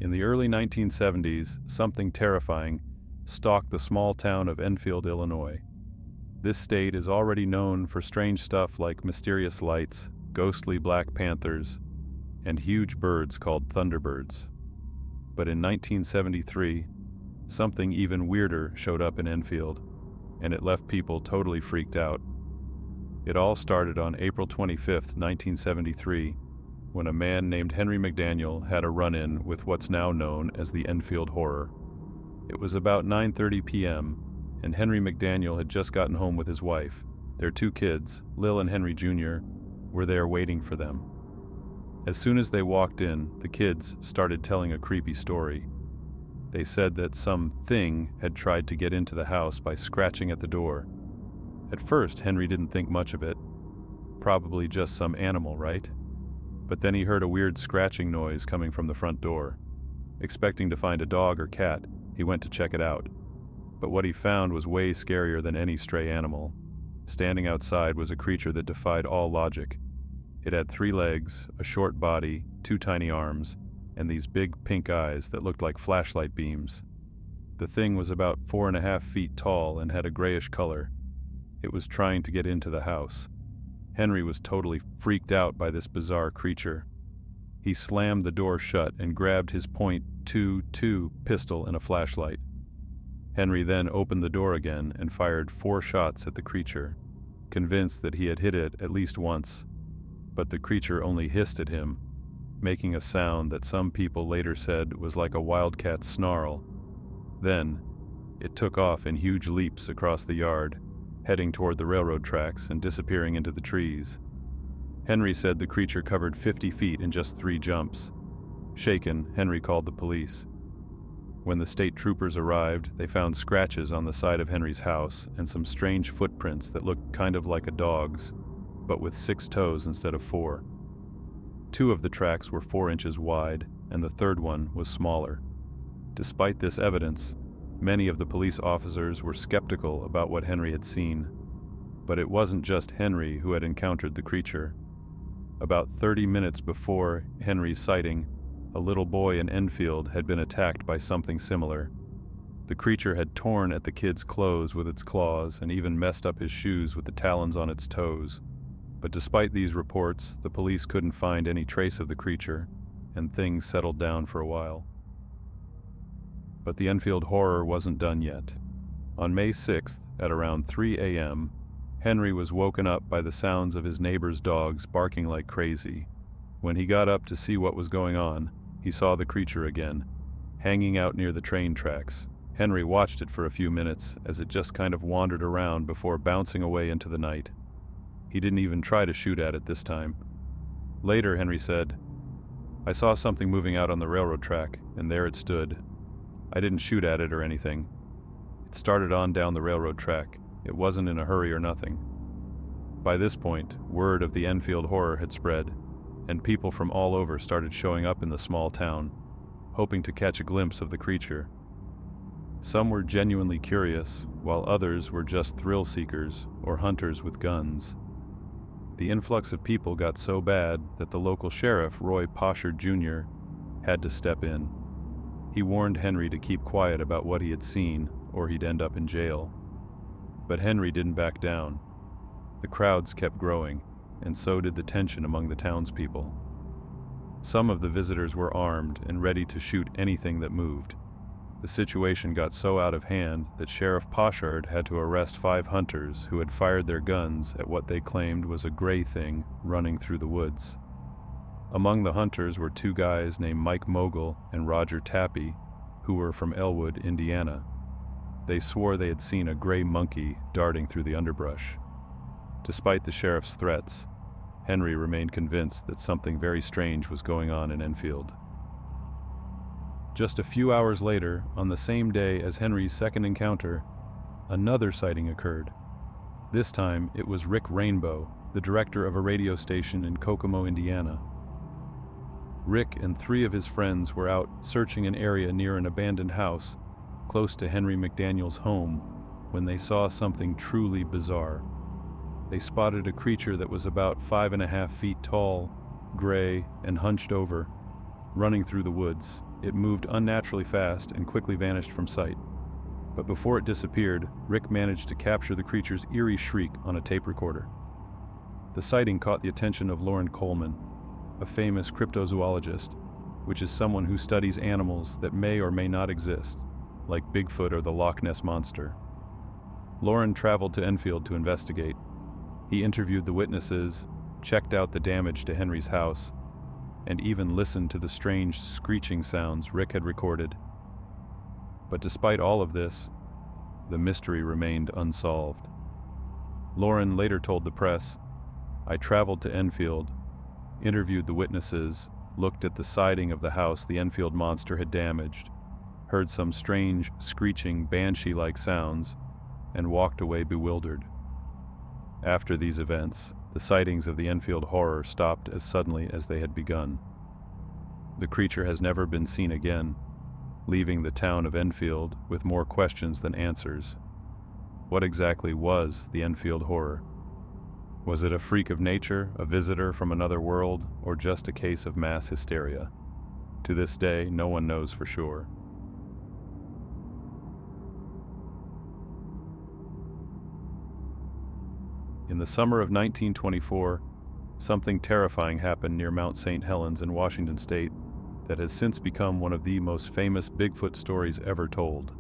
In the early 1970s, something terrifying stalked the small town of Enfield, Illinois. This state is already known for strange stuff like mysterious lights, ghostly black panthers, and huge birds called thunderbirds. But in 1973, something even weirder showed up in Enfield, and it left people totally freaked out. It all started on April 25, 1973, when a man named Henry McDaniel had a run-in with what's now known as the Enfield Horror. It was about 9:30 p.m., and Henry McDaniel had just gotten home with his wife. Their two kids, Lil and Henry Jr., were there waiting for them. As soon as they walked in, the kids started telling a creepy story. They said that some thing had tried to get into the house by scratching at the door. At first, Henry didn't think much of it. Probably just some animal, right? But then he heard a weird scratching noise coming from the front door. Expecting to find a dog or cat, he went to check it out. But what he found was way scarier than any stray animal. Standing outside was a creature that defied all logic. It had 3 legs, a short body, 2 tiny arms, and these big pink eyes that looked like flashlight beams. The thing was about 4.5 feet tall and had a grayish color. It was trying to get into the house. Henry was totally freaked out by this bizarre creature. He slammed the door shut and grabbed his .22 pistol and a flashlight. Henry then opened the door again and fired 4 shots at the creature, convinced that he had hit it at least once. But the creature only hissed at him, making a sound that some people later said was like a wildcat's snarl. Then, it took off in huge leaps across the yard, heading toward the railroad tracks and disappearing into the trees. Henry said the creature covered 50 feet in just 3 jumps. Shaken, Henry called the police. When the state troopers arrived, they found scratches on the side of Henry's house and some strange footprints that looked kind of like a dog's, but with 6 toes instead of 4. 2 of the tracks were 4 inches wide, and the third one was smaller. Despite this evidence, many of the police officers were skeptical about what Henry had seen. But it wasn't just Henry who had encountered the creature. About 30 minutes before Henry's sighting, a little boy in Enfield had been attacked by something similar. The creature had torn at the kid's clothes with its claws and even messed up his shoes with the talons on its toes. But despite these reports, the police couldn't find any trace of the creature, and things settled down for a while. But the Enfield Horror wasn't done yet. On May 6th, at around 3 a.m., Henry was woken up by the sounds of his neighbor's dogs barking like crazy. When he got up to see what was going on, he saw the creature again, hanging out near the train tracks. Henry watched it for a few minutes as it just kind of wandered around before bouncing away into the night. He didn't even try to shoot at it this time. Later, Henry said, "I saw something moving out on the railroad track, and there it stood. I didn't shoot at it or anything. It started on down the railroad track. It wasn't in a hurry or nothing." By this point, word of the Enfield Horror had spread, and people from all over started showing up in the small town, hoping to catch a glimpse of the creature. Some were genuinely curious, while others were just thrill seekers or hunters with guns. The influx of people got so bad that the local sheriff, Roy Poshard Jr., had to step in. He warned Henry to keep quiet about what he had seen, or he'd end up in jail. But Henry didn't back down. The crowds kept growing, and so did the tension among the townspeople. Some of the visitors were armed and ready to shoot anything that moved. The situation got so out of hand that Sheriff Poshard had to arrest 5 hunters who had fired their guns at what they claimed was a gray thing running through the woods. Among the hunters were 2 guys named Mike Mogul and Roger Tappy, who were from Elwood, Indiana. They swore they had seen a gray monkey darting through the underbrush. Despite the sheriff's threats, Henry remained convinced that something very strange was going on in Enfield. Just a few hours later, on the same day as Henry's second encounter, another sighting occurred. This time, it was Rick Rainbow, the director of a radio station in Kokomo, Indiana. Rick and 3 of his friends were out searching an area near an abandoned house close to Henry McDaniel's home when they saw something truly bizarre. They spotted a creature that was about 5.5 feet tall, gray, and hunched over, running through the woods. It moved unnaturally fast and quickly vanished from sight. But before it disappeared, Rick managed to capture the creature's eerie shriek on a tape recorder. The sighting caught the attention of Loren Coleman, a famous cryptozoologist, which is someone who studies animals that may or may not exist, like Bigfoot or the Loch Ness Monster. Loren traveled to Enfield to investigate. He interviewed the witnesses, checked out the damage to Henry's house, and even listened to the strange screeching sounds Rick had recorded. But despite all of this, the mystery remained unsolved. Loren later told the press, "I traveled to Enfield, interviewed the witnesses, looked at the siding of the house the Enfield monster had damaged, heard some strange, screeching, banshee-like sounds, and walked away bewildered." After these events, the sightings of the Enfield horror stopped as suddenly as they had begun. The creature has never been seen again, leaving the town of Enfield with more questions than answers. What exactly was the Enfield horror? Was it a freak of nature, a visitor from another world, or just a case of mass hysteria? To this day, no one knows for sure. In the summer of 1924, something terrifying happened near Mount St. Helens in Washington state that has since become one of the most famous Bigfoot stories ever told.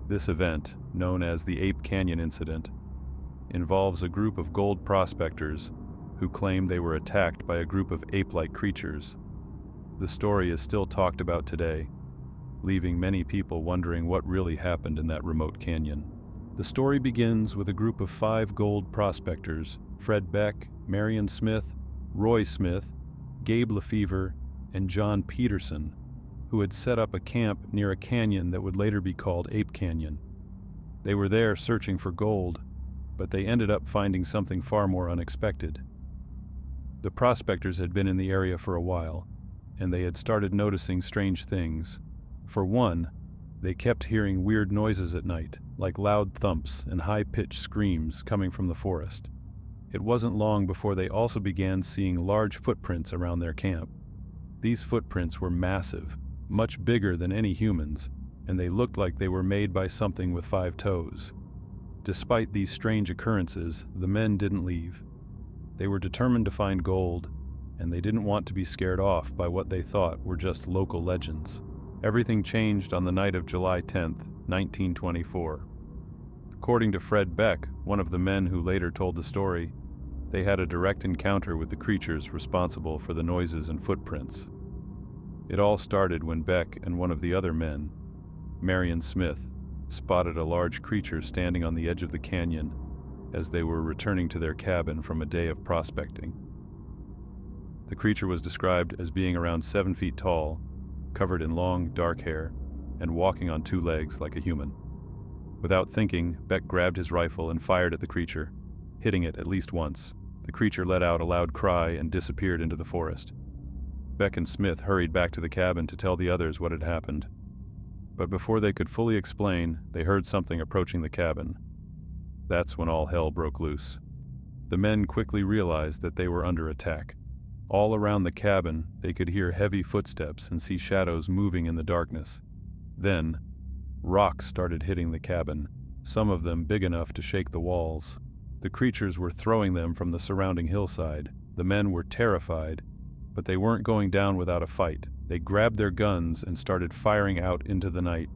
This event, known as the Ape Canyon Incident, involves a group of gold prospectors who claim they were attacked by a group of ape-like creatures. The story is still talked about today, leaving many people wondering what really happened in that remote canyon. The story begins with a group of 5 gold prospectors: Fred Beck, Marion Smith, Roy Smith, Gabe Lefevre, and John Peterson, who had set up a camp near a canyon that would later be called Ape Canyon. They were there searching for gold, but they ended up finding something far more unexpected. The prospectors had been in the area for a while, and they had started noticing strange things. For one, they kept hearing weird noises at night, like loud thumps and high-pitched screams coming from the forest. It wasn't long before they also began seeing large footprints around their camp. These footprints were massive, much bigger than any humans, and they looked like they were made by something with 5 toes. Despite these strange occurrences, the men didn't leave. They were determined to find gold, and they didn't want to be scared off by what they thought were just local legends. Everything changed on the night of July 10th, 1924. According to Fred Beck, one of the men who later told the story, they had a direct encounter with the creatures responsible for the noises and footprints. It all started when Beck and one of the other men, Marion Smith, spotted a large creature standing on the edge of the canyon as they were returning to their cabin from a day of prospecting. The creature was described as being around 7 feet tall, covered in long, dark hair, and walking on 2 legs like a human. Without thinking, Beck grabbed his rifle and fired at the creature, hitting it at least once. The creature let out a loud cry and disappeared into the forest. Beck and Smith hurried back to the cabin to tell the others what had happened. But before they could fully explain, they heard something approaching the cabin. That's when all hell broke loose. The men quickly realized that they were under attack. All around the cabin, they could hear heavy footsteps and see shadows moving in the darkness. Then, rocks started hitting the cabin, some of them big enough to shake the walls. The creatures were throwing them from the surrounding hillside. The men were terrified, but they weren't going down without a fight. They grabbed their guns and started firing out into the night,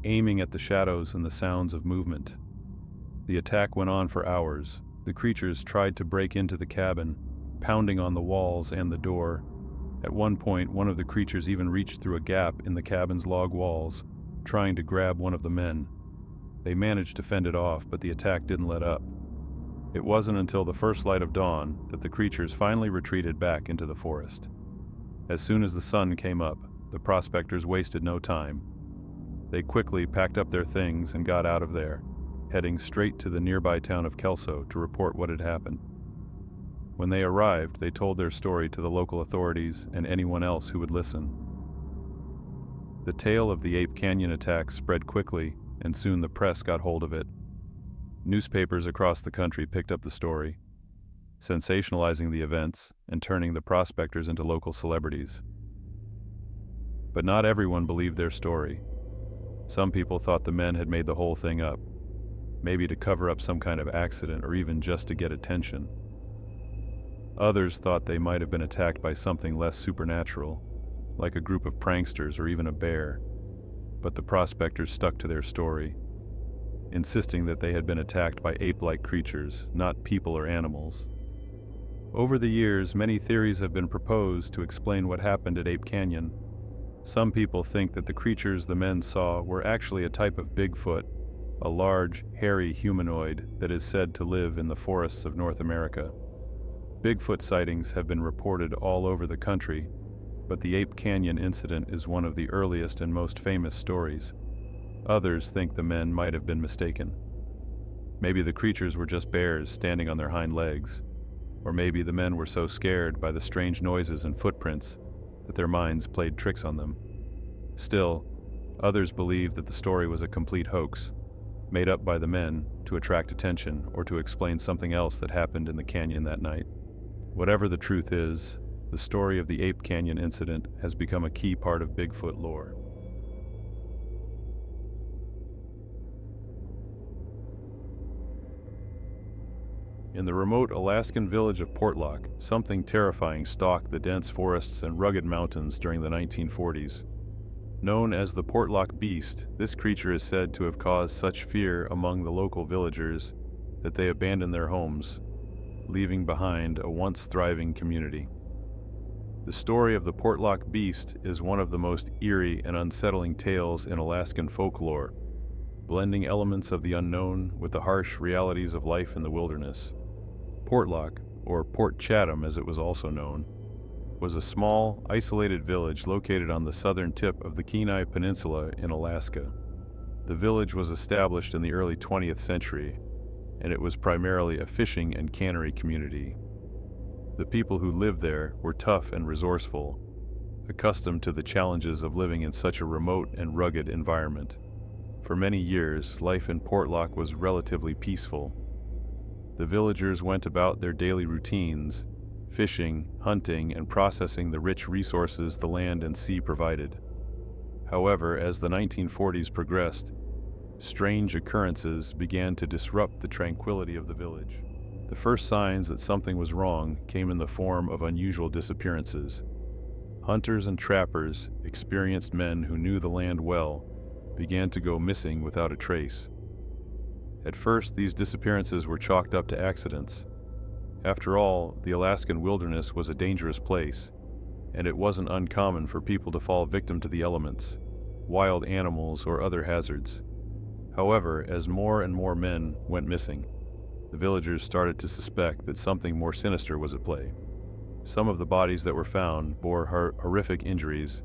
aiming at the shadows and the sounds of movement. The attack went on for hours. The creatures tried to break into the cabin, pounding on the walls and the door. At one point, one of the creatures even reached through a gap in the cabin's log walls, trying to grab one of the men. They managed to fend it off, but the attack didn't let up. It wasn't until the first light of dawn that the creatures finally retreated back into the forest. As soon as the sun came up, the prospectors wasted no time. They quickly packed up their things and got out of there, heading straight to the nearby town of Kelso to report what had happened. When they arrived, they told their story to the local authorities and anyone else who would listen. The tale of the Ape Canyon attack spread quickly, and soon the press got hold of it. Newspapers across the country picked up the story, sensationalizing the events and turning the prospectors into local celebrities. But not everyone believed their story. Some people thought the men had made the whole thing up, maybe to cover up some kind of accident or even just to get attention. Others thought they might have been attacked by something less supernatural, like a group of pranksters or even a bear. But the prospectors stuck to their story, insisting that they had been attacked by ape-like creatures, not people or animals. Over the years, many theories have been proposed to explain what happened at Ape Canyon. Some people think that the creatures the men saw were actually a type of Bigfoot, a large, hairy humanoid that is said to live in the forests of North America. Bigfoot sightings have been reported all over the country, but the Ape Canyon incident is one of the earliest and most famous stories. Others think the men might have been mistaken. Maybe the creatures were just bears standing on their hind legs, or maybe the men were so scared by the strange noises and footprints that their minds played tricks on them. Still, others believe that the story was a complete hoax, made up by the men to attract attention or to explain something else that happened in the canyon that night. Whatever the truth is, the story of the Ape Canyon incident has become a key part of Bigfoot lore. In the remote Alaskan village of Portlock, something terrifying stalked the dense forests and rugged mountains during the 1940s. Known as the Portlock Beast, this creature is said to have caused such fear among the local villagers that they abandoned their homes, leaving behind a once thriving community. The story of the Portlock Beast is one of the most eerie and unsettling tales in Alaskan folklore, blending elements of the unknown with the harsh realities of life in the wilderness. Portlock, or Port Chatham as it was also known, was a small, isolated village located on the southern tip of the Kenai Peninsula in Alaska. The village was established in the early 20th century, and it was primarily a fishing and cannery community. The people who lived there were tough and resourceful, accustomed to the challenges of living in such a remote and rugged environment. For many years, life in Portlock was relatively peaceful. The villagers went about their daily routines, fishing, hunting, and processing the rich resources the land and sea provided. However, as the 1940s progressed, strange occurrences began to disrupt the tranquility of the village. The first signs that something was wrong came in the form of unusual disappearances. Hunters and trappers, experienced men who knew the land well, began to go missing without a trace. At first, these disappearances were chalked up to accidents. After all, the Alaskan wilderness was a dangerous place, and it wasn't uncommon for people to fall victim to the elements, wild animals, or other hazards. However, as more and more men went missing, the villagers started to suspect that something more sinister was at play. Some of the bodies that were found bore horrific injuries,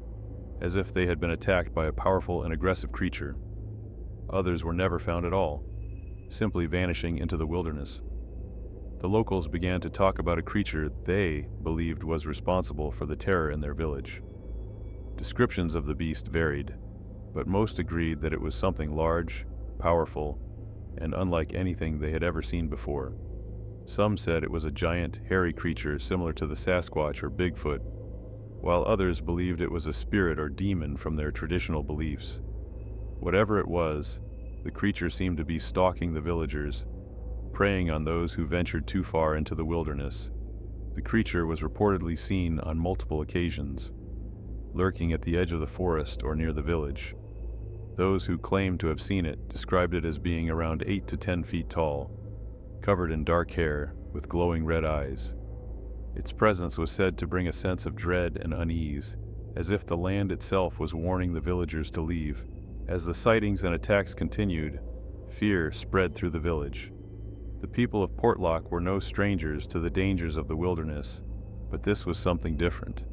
as if they had been attacked by a powerful and aggressive creature. Others were never found at all, simply vanishing into the wilderness. The locals began to talk about a creature they believed was responsible for the terror in their village. Descriptions of the beast varied, but most agreed that it was something large, powerful, and unlike anything they had ever seen before. Some said it was a giant, hairy creature similar to the Sasquatch or Bigfoot, while others believed it was a spirit or demon from their traditional beliefs. Whatever it was, the creature seemed to be stalking the villagers, preying on those who ventured too far into the wilderness. The creature was reportedly seen on multiple occasions, lurking at the edge of the forest or near the village. Those who claimed to have seen it described it as being around 8 to 10 feet tall, covered in dark hair with glowing red eyes. Its presence was said to bring a sense of dread and unease, as if the land itself was warning the villagers to leave. As the sightings and attacks continued, fear spread through the village. The people of Portlock were no strangers to the dangers of the wilderness, but this was something different,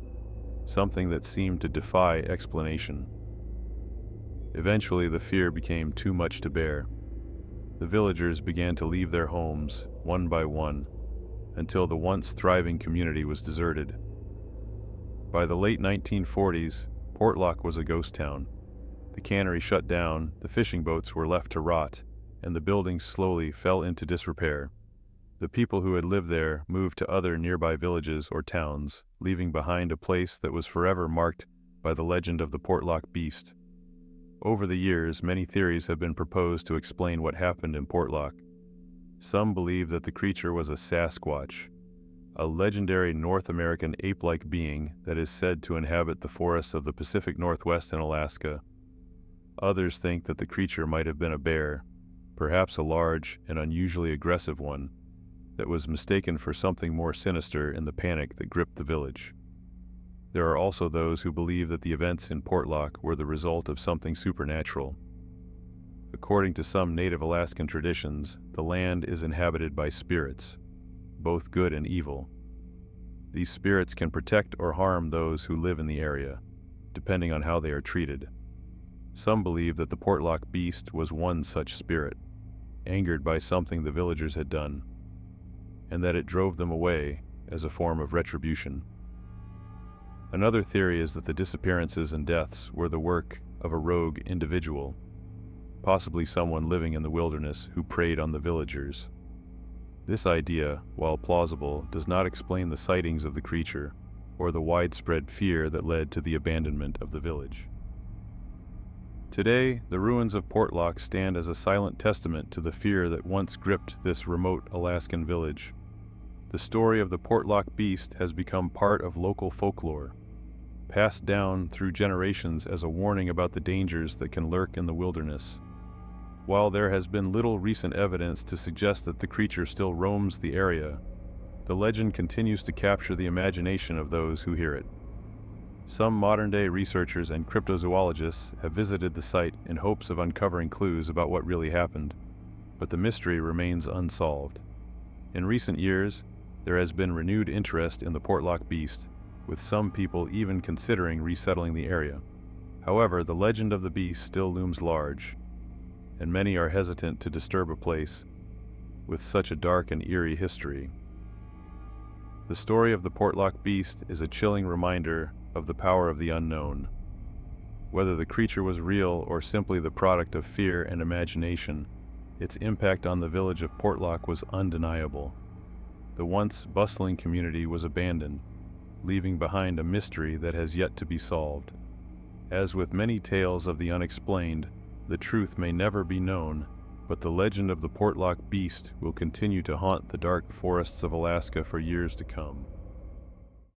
something that seemed to defy explanation. Eventually, the fear became too much to bear. The villagers began to leave their homes, one by one, until the once thriving community was deserted. By the late 1940s, Portlock was a ghost town. The cannery shut down, the fishing boats were left to rot, and the buildings slowly fell into disrepair. The people who had lived there moved to other nearby villages or towns, leaving behind a place that was forever marked by the legend of the Portlock Beast. Over the years, many theories have been proposed to explain what happened in Portlock. Some believe that the creature was a Sasquatch, a legendary North American ape-like being that is said to inhabit the forests of the Pacific Northwest and Alaska. Others think that the creature might have been a bear, perhaps a large and unusually aggressive one, that was mistaken for something more sinister in the panic that gripped the village. There are also those who believe that the events in Portlock were the result of something supernatural. According to some native Alaskan traditions, the land is inhabited by spirits, both good and evil. These spirits can protect or harm those who live in the area, depending on how they are treated. Some believe that the Portlock Beast was one such spirit, angered by something the villagers had done, and that it drove them away as a form of retribution. Another theory is that the disappearances and deaths were the work of a rogue individual, possibly someone living in the wilderness who preyed on the villagers. This idea, while plausible, does not explain the sightings of the creature or the widespread fear that led to the abandonment of the village. Today, the ruins of Portlock stand as a silent testament to the fear that once gripped this remote Alaskan village. The story of the Portlock Beast has become part of local folklore, passed down through generations as a warning about the dangers that can lurk in the wilderness. While there has been little recent evidence to suggest that the creature still roams the area, the legend continues to capture the imagination of those who hear it. Some modern-day researchers and cryptozoologists have visited the site in hopes of uncovering clues about what really happened, but the mystery remains unsolved. In recent years, there has been renewed interest in the Portlock Beast, with some people even considering resettling the area. However, the legend of the beast still looms large, and many are hesitant to disturb a place with such a dark and eerie history. The story of the Portlock Beast is a chilling reminder of the power of the unknown. Whether the creature was real or simply the product of fear and imagination, its impact on the village of Portlock was undeniable. The once bustling community was abandoned, leaving behind a mystery that has yet to be solved. As with many tales of the unexplained, the truth may never be known, but the legend of the Portlock Beast will continue to haunt the dark forests of Alaska for years to come.